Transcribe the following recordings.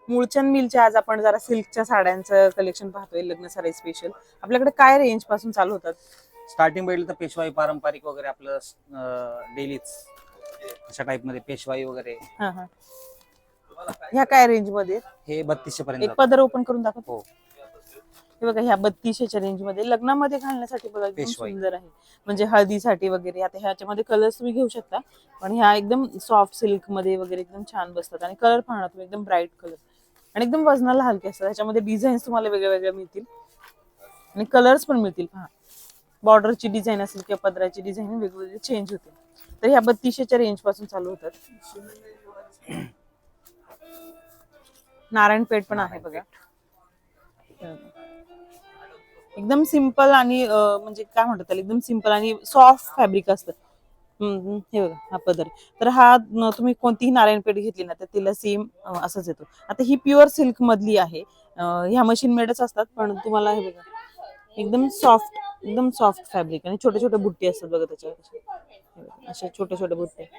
मुळचंद मिलच्या आज आपण जरा सिल्कच्या साड्यांचं कलेक्शन पाहतोय, लग्न साडी स्पेशल. आपल्याकडे काय रेंज पासून चालू होतात? स्टार्टिंग बघितलं तर पेशवाई पारंपरिक वगैरे आपलं डेलीच अशा टाइप मध्ये पेशवाई वगैरे. हा हा. ह्या काय रेंज मध्ये? हे 3200 पर्यंत एक जातं. पदर ओपन करून दाखव. हो. हे बघा, ह्या 3200च्या रेंज मध्ये लग्नामध्ये घालण्यासाठी बघा एकदम पेशवाई. सुंदर आहे. म्हणजे हळदीसाठी वगैरे. आता ह्याच्यामध्ये कलर्स तुम्ही घेऊ शकता, पण ह्या एकदम सॉफ्ट सिल्क मध्ये वगैरे एकदम छान बसतात. आणि कलर पाहणार तुम्ही, एकदम ब्राईट कलर आणि एकदम वजनाला हलके असतात. ह्याच्यामध्ये डिझाईन्स तुम्हाला वेगळ्या वेगळ्या मिळतील आणि कलर्स पण मिळतील. पहा, बॉर्डरची डिझाईन असेल किंवा पदराची डिझाईन वेगवेगळी चेंज होते. तर ह्या 3200च्या रेंज पासून चालू होतात. नारायणपेठ पण आहे बघा. एकदम सिंपल आणि म्हणजे काय म्हणतात त्याला, एकदम सिंपल आणि सॉफ्ट फॅब्रिक असतं. हे बघा हा पदर. तर हा तुम्ही कोणतीही नारायणपेठ घेतली ना तर तिला सेम असंच येतो. आता ही प्युअर सिल्क मधली आहे. ह्या मशीन मेडच असतात, पण तुम्हाला हे बघा एकदम सॉफ्ट फॅब्रिक आणि छोटे छोटे बुट्टे असतात बघा त्याच्यावर. अशा छोटे छोटे बुट्टे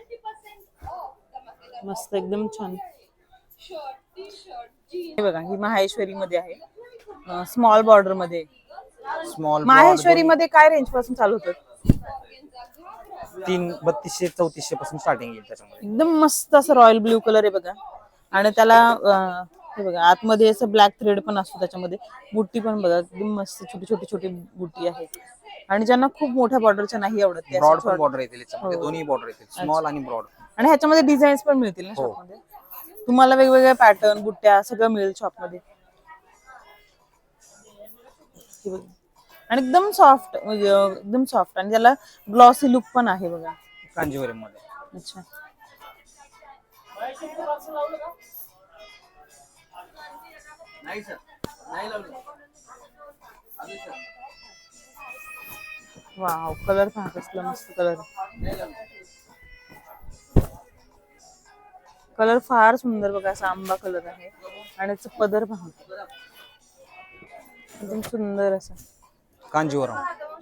मस्त एकदम छान. हे बघा, ही माहेश्वरी मध्ये आहे, स्मॉल बॉर्डर मध्ये. स्मॉल माहेश्वरी मध्ये काय रेंज पासून चालू होतात? 3200-3400 पासून स्टार्टिंग येईल त्याच्यामध्ये. एकदम मस्त असं रॉयल ब्ल्यू कलर आहे बघा. आणि त्याला हे बघा आतमध्ये असं ब्लॅक थ्रेड पण असतो त्याच्यामध्ये. बुट्टी पण बघा एकदम मस्त छोटी छोटी छोटी बुट्टी आहे. आणि ज्यांना खूप मोठ्या बॉर्डरच्या नाही आवडत ते ब्रॉड असं पण बॉर्डर येतील याच्यामध्ये. हो. दोन्ही बॉर्डर येतील, स्मॉल आणि ब्रॉड. आणि ह्याच्यामध्ये डिझाईन्स पण मिळतील ना हो. शॉपमध्ये? तुम्हाला वेगवेगळे पॅटर्न, बुट्ट्या सगळं मिळेल शॉपमध्ये. आणि एकदम सॉफ्ट, म्हणजे एकदम सॉफ्ट आणि त्याला ग्लॉसी लुक पण आहे बघा. कांजीवरम मध्ये. अच्छा. नाही सर, नाही लावली. वाव, कलर पहा कसला मस्त कलर. कलर फार सुंदर बघा, असा आंबा कलर आहे. आणि याचं पदर पहा एकदम सुंदर असं. कांजीवरम.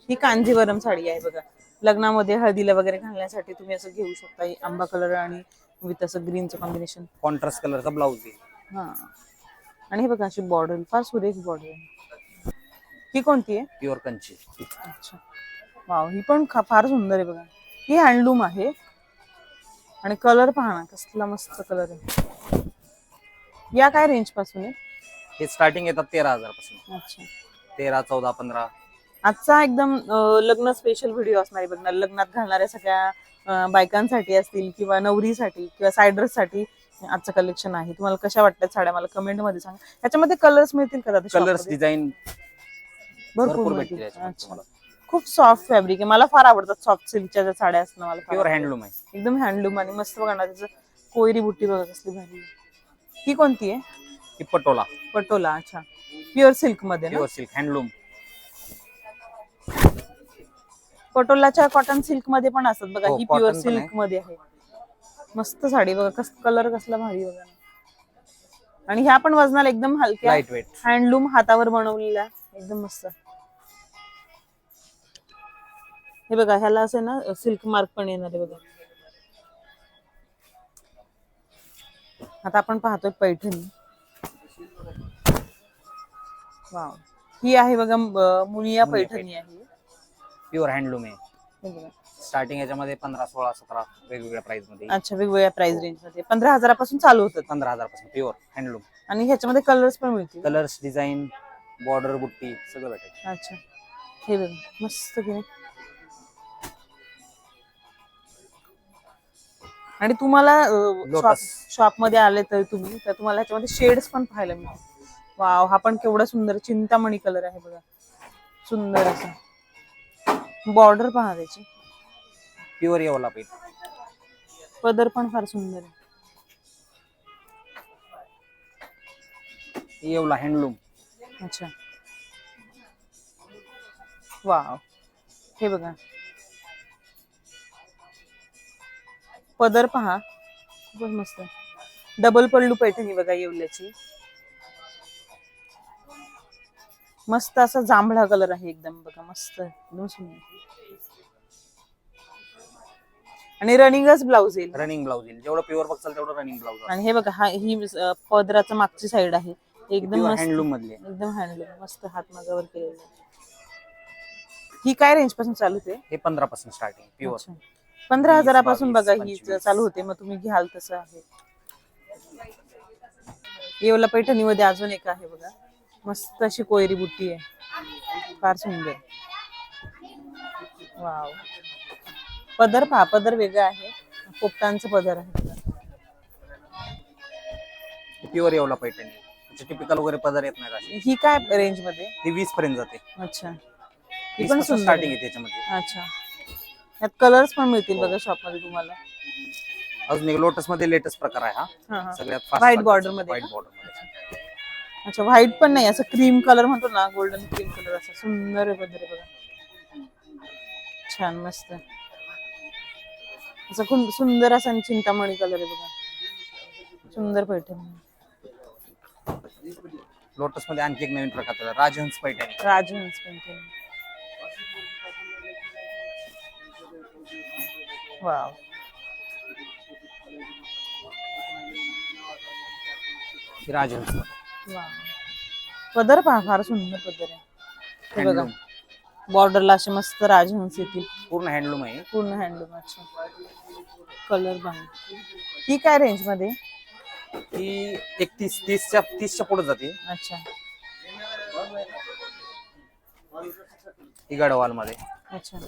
ही कांजीवरम साडी आहे बघा. लग्नामध्ये हळदीला वगैरे घालण्यासाठी तुम्ही असं घेऊ शकता. आंबा कलर आणि विथ असं ग्रीनचं कॉम्बिनेशन. कॉन्ट्रास्ट कलरचा ब्लाऊज आहे. हा. आणि हे बघा अशी बॉर्डर, फार सुरेख बॉर्डर आहे. ही कोणती आहे? प्युअर कंची. अच्छा. वाव, ही पण फार सुंदर आहे बघा. ही हँडलूम आहे. आणि कलर पहा ना कसला मस्त कलर आहे. या काय रेंज पासून आहे? हे स्टार्टिंग येतात 13,000 पासून. अच्छा. 13, 14, 15. आजचा एकदम लग्न स्पेशल व्हिडिओ असणार आहे बघ. लग्नात घालणाऱ्या सगळ्या बायकांसाठी असतील किंवा नवरीसाठी किंवा सायडर्ससाठी आजचं कलेक्शन आहे. तुम्हाला कशा वाटतात साड्या मला कमेंट मध्ये सांगा. याच्यामध्ये कलर्स मिळतील का? कलर्स डिझाईन भरपूर भेटतील मिळतील. याच्यामध्ये अच्छा. तुम्हाला. खूप सॉफ्ट फॅब्रिक आहे. मला फार आवडतात सॉफ्ट सिल्कच्या ज्या साड्या असणं. मला प्युअर हँडलूम आहे. एकदम हँडलूम आणि मस्त बघा ना त्याचं कोयरी बुट्टी बघा कसली भारी. ही कोणती आहे? ही पटोला. पटोला. अच्छा. प्युअर सिल्क मध्ये ना? Pure silk handloom. पटोलाच्या कॉटन सिल्क मध्ये पण असतात बघा. हो, ही प्युअर cotton पण सिल्क आहे. मध्ये आहे. मस्त साडी बघा, कलर कसला भारी बघा. आणि ह्या पण वजनाला एकदम हलक्या, लाईट वेट. हँडलूम हातावर बनवलेल्या एकदम मस्त. हे बघा, ह्याला असं ना सिल्क मार्क पण येणार आहे बघा. आता आपण पाहतोय पैठणी. वाव, ही आहे बघा मुनिया पैठणी आहे. प्युअर हँडलूम आहे. हे बघा. स्टार्टिंग याच्यामध्ये 15, 16, 17 वेगवेगळ्या प्राइस मध्ये. अच्छा, वेगवेगळ्या प्राइस रेंज मध्ये 15,000 पासून चालू होतात. 15,000 पासून प्युअर हँडलूम. आणि ह्याच्यामध्ये कलर्स पण मिळतील. कलर्स, डिझाईन, बॉर्डर, बुट्टी सगळं भेटेल. अच्छा. हे बघा मस्त की. आणि तुम्हाला शॉप मध्ये आले तर तुम्हाला ह्याच्यामध्ये शेड्स पण पाहायला मिळतील. वाव, हा पण केवढा सुंदर चिंतामणी कलर आहे बघा. सुंदर असा बॉर्डर पहा त्याची. प्युअर येवला पेठ. पदर पण फार सुंदर आहे. येवला हँडलूम. अच्छा. वाव, हे बघा पदर पहा, खूपच मस्त. डबल पल्लू पैठणी बघा येवल्याची. मस्त असा जांभळा कलर आहे एकदम बघा, मस्त एकदम सुंदर. आणि रनिंगच ब्लाऊज येईल. रनिंग ब्लाऊज येईल, जेवढं प्युअर बघचाल तेवढं रनिंग ब्लाऊज. आणि हे बघा हा ही पदराचं मागची साईड आहे एकदम प्युअर मस्त, हँडलूम मधले. एकदम हँडलूम मस्त हातमागावर केलेलं आहे. ही काय रेंज पासून चालू होते? हे 15 पासून स्टार्टिंग प्युअर. अच्छा. 15,000 बघा ही 25. चालू होते, मग तुम्ही घ्याल तसं आहे. येवला पैठणीमध्ये अजून एक आहे बघा, मस्त अशी कोयरी बुट्टी आहे, फार सुंदर. वाव. पदर पहा, पदर वेगळा आहे, पोपटांचं पदर आहे. प्युअर येवला पैठणी, टिपिकल वगैरे पदर येत नाही अशी. ही काय रेंज मध्ये? ही 20 पर्यंत जाते. अच्छा. ही पण सुंदर स्टार्टिंग आहे. आहे त्याच्यामध्ये. अच्छा. यात कलर्स पण मिळतील बघा शॉप मध्ये तुम्हाला. अजून एक लोटस मध्ये लेटेस्ट प्रकार आहे हा, हा, हा. सगळ्यात White border मध्ये व्हाईट का? बॉर्डर मध्ये. अच्छा, व्हाईट पण नाही, असं क्रीम कलर म्हणतो ना, गोल्डन क्रीम कलर, असा सुंदर आहे पदर बघा, छान मस्त. असं खूप सुंदर असा चिंतामणी कलर आहे बघा, सुंदर पैठणी. लोटस मध्ये आणखी एक नवीन प्रकार राजहंस पैठणी. राजहंस पैठणी. वाव. राजहंस वाव. पदर पहा, फार सुंदर पदर आहे. हे बघा, बॉर्डरला असे मस्त राजहंस येतील, पूर्ण हँडलूम आहे. पूर्ण हँडलूम. अच्छा. कलर बघा. ही काय रेंज मध्ये? ही 30च्या पुढे जाते. अच्छा. ही गडवाल मध्ये. अच्छा.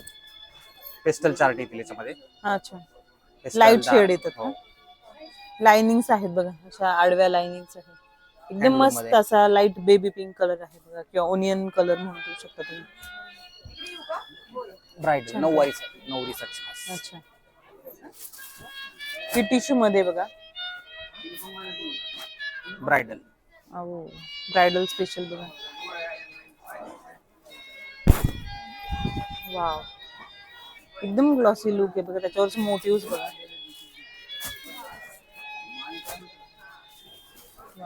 पेस्टल चार्ट येतील याच्यामध्ये. अच्छा. Pastel light dark. शेड येतात हो. का? लाइनिंग्स आहेत बघा, अशा आडव्या लाइनिंग्स आहेत, एकदम Handloom मस्त मध्ये. असा लाईट बेबी पिंक कलर आहे बघा, किंवा ओनियन कलर म्हणू शकता तुम्ही. ब्राईट छान. नवरी खास. अच्छा. ही टिश्यू मध्ये बघा, ब्रायडल. अहो ब्रायडल स्पेशल बघा. वाव. एकदम ग्लॉसी लुक आहे बघा, त्याच्यावरचे मोटिव्स बघा.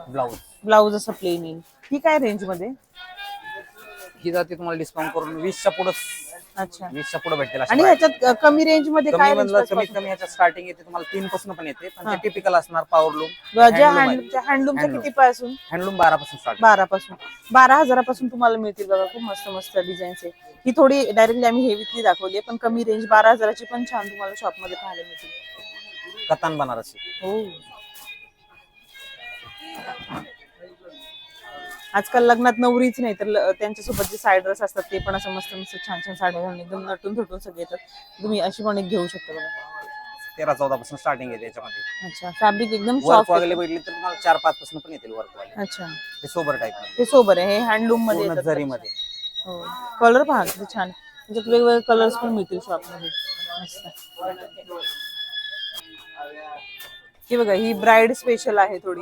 ब्लाऊज. ब्लाऊज असं प्लेन येईल. ही काय रेंज मध्ये? ही जाते तुम्हाला डिस्काउंट करून 20च्या पुढे. अच्छा. 20च्या पुढे भेटेल. आणि ह्याच्यात कमी रेंज मध्ये काय कमीत range कमी ह्याच्या स्टार्टिंग येते तुम्हाला 3 पासून पण येते, पण हा. ते टिपिकल असणार पॉवर लूम. हँडलूमच्या Handloom. किती पासून? हँडलूम 12 पासून स्टार्ट. 12 पासून. 12,000 तुम्हाला मिळतील बघा, खूप मस्त मस्त डिझाईन्स आहे. ही थोडी डायरेक्टली आम्ही हेवीतली दाखवली आहे, पण कमी रेंज 12,000ची पण छान तुम्हाला शॉप मध्ये पाहायला मिळतील. कतान बनारसी. हो. आजकाल लग्नात नवरीच नाही तर त्यांच्यासोबत जे साईड ड्रेस असतात ते पण असं मस्त मस्त छान छान साड्या घालून एकदम नटून थटून सगळे येतात. तुम्ही अशी पण एक घेऊ शकता बघा. 13-14 पासून स्टार्टिंग येते याच्यामध्ये. अच्छा. फॅब्रिक एकदम वर्क सॉफ्ट वगैरे भेटली तर तुम्हाला 4-5 पासून पण येतील वर्क वाले. अच्छा. हे सोबर टाइप मध्ये. ते सोबर आहे, हे हँडलूम मध्ये पूर्ण येतात. जरी मध्ये. हो. कलर पहा किती छान, त्याच्यात वेगवेगळे कलर्स पण मिळतील शॉप मध्ये. मस्त. ही बघा, ही ब्राइड स्पेशल आहे थोडी.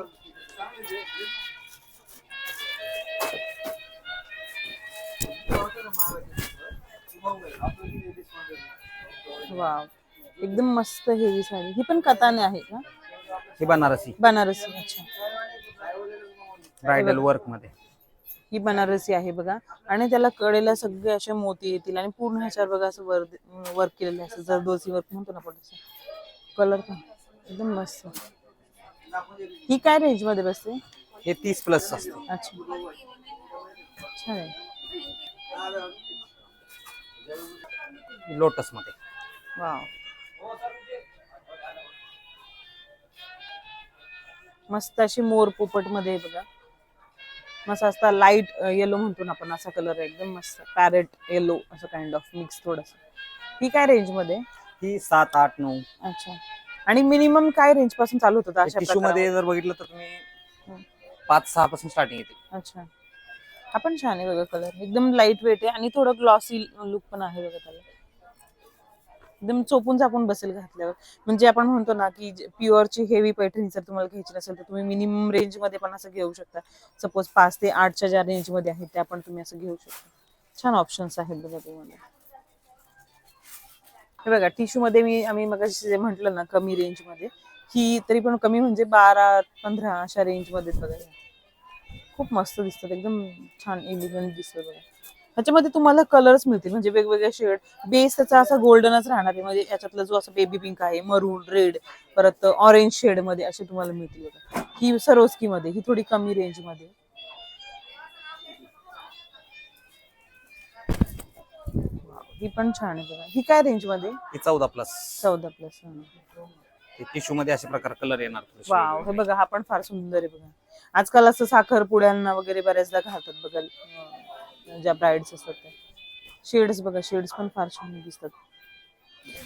वाव. एकदम मस्त हेवी साडी. ही पण कताने आहे का? ही बनारसी. बनारसी. अच्छा. ब्रायडल वर्क मध्ये. ही बनारसी आहे बघा, आणि त्याला कडेला सगळे असे मोती येतील, आणि पूर्ण ह्याच्यावर बघा असं वर्क केलेलं आहे, असं जरदोसी वर्क म्हणतो ना आपण तसं. कलर पण एकदम मस्त. ही काय रेंज मध्ये बसते? हे 30 प्लस असते. अच्छा. छान आहे. लोटस मध्ये. वाव. मस्त अशी मोर पोपट मध्ये बघा, मस्त असता लाईट येलो म्हणतो ना आपण, असा कलर आहे एकदम मस्त, पॅरेट येलो असं काइंड ऑफ मिक्स थोडस. ही काय रेंज मध्ये? ही 7, 8, 9. अच्छा. आणि मिनिमम काय रेंज पासून चालू होतं अशा टिश्यू मध्ये जर बघितलं तर तुम्ही 5-6 पासून स्टार्टिंग येते. अच्छा. हा पण छान आहे बघा कलर, एकदम लाईट वेट आहे आणि थोडं ग्लॉसी लुक पण आहे बघा त्याला, एकदम चोपून चापून बसेल घातल्यावर. म्हणजे आपण म्हणतो ना की प्युअरची हेवी पैठणी जर तुम्हाला घ्यायची नसेल तर तुम्ही मिनिमम रेंज मध्ये पण असं घेऊ शकता. सपोज 5 ते 8च्या ज्या रेंज मध्ये आहेत त्या पण तुम्ही असं घेऊ शकता. छान ऑप्शन्स आहेत बघा तुम्हाला. हे बघा, टिश्यू मध्ये आम्ही मगाशी जे म्हटलं ना कमी रेंज मध्ये, ही तरी पण कमी म्हणजे 12-15 अशा रेंज मध्ये बघा. खूप मस्त दिसतात, एकदम छान एलिगंट दिसतं बघा. ह्याच्यामध्ये तुम्हाला कलर्स मिळतील म्हणजे वेगवेगळे शेड. बेस त्याचा असा गोल्डनच राहणार आहे. म्हणजे याच्यातला जो असा बेबी पिंक आहे, मरून, रेड, परत ऑरेंज शेड मध्ये असे तुम्हाला मिळतील बघा. ही सरोस्की मध्ये, ही थोडी कमी रेंज मध्ये. ही पण छान आहे बघा. ही काय रेंज मध्ये? ही 14+. 14+. टिश्यू मध्ये अशा प्रकार कलर येणार थोडेसे वाव, हे वेगवेगळे. बघा हा पण फार सुंदर आहे बघा. आजकाल असं साखरपुड्यांना वगैरे बऱ्याचदा घालतात बघा, ज्या ब्राइड्स असतात त्या. शेड्स बघा, शेड्स पण फार छान दिसतात.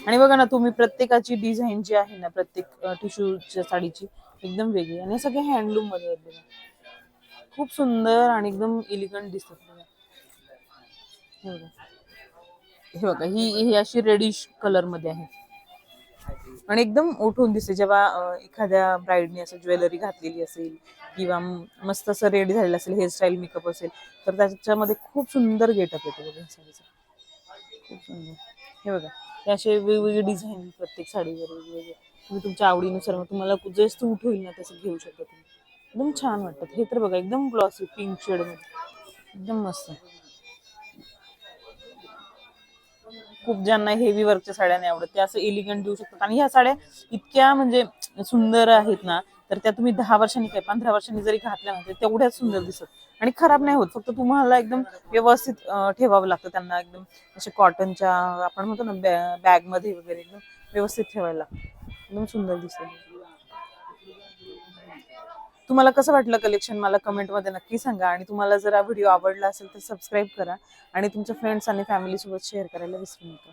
आणि बघा ना तुम्ही, प्रत्येकाची डिझाईन जी आहे ना प्रत्येक टिश्यूच्या साडीची एकदम वेगळी, आणि सगळे हँडलूम मध्ये आहेत बघा. खूप सुंदर आणि एकदम एलिगंट दिसतात बघा. हे बघा, हे बघा, ही अशी रेडिश कलर मध्ये आहे आणि एकदम उठून दिसते. जेव्हा एखाद्या ब्राईडने असं ज्वेलरी घातलेली असेल किंवा मस्त असं रेडी झालेलं असेल, हेअरस्टाईल मेकअप असेल, तर त्याच्यामध्ये खूप सुंदर गेटअप येतो बघा साडीचा. खूप सुंदर. हे बघा, हे असे वेगवेगळे डिझाईन प्रत्येक साडीवर वेगवेगळे. तुम्ही तुमच्या आवडीनुसार मग तुम्हाला जसं सूट होईल ना तसं घेऊ शकता तुम्ही. एकदम छान वाटतात. हे तर बघा एकदम ग्लॉसी पिंक शेड मध्ये एकदम मस्त. खूप ज्यांना हेवी वर्कच्या साड्या नाही आवडत ते असं एलिगंट देऊ शकतात. आणि ह्या साड्या इतक्या म्हणजे सुंदर आहेत ना, तर त्या तुम्ही 10 वर्षांनी काय 15 वर्षांनी जरी घातल्या ना तर तेवढ्याच सुंदर दिसत आणि खराब नाही होत. फक्त तुम्हाला एकदम व्यवस्थित ठेवावं लागतं त्यांना. एकदम असे कॉटनच्या आपण म्हणतो ना बॅग मध्ये वगैरे एकदम व्यवस्थित ठेवायला लागतं. एकदम सुंदर दिसतं. तुम्हाला कसं वाटलं कलेक्शन मला कमेंटमध्ये नक्की सांगा. आणि तुम्हाला जर हा व्हिडिओ आवडला असेल तर सबस्क्राईब करा आणि तुमच्या फ्रेंड्स आणि फॅमिली सोबत शेअर करायला विसरू नका.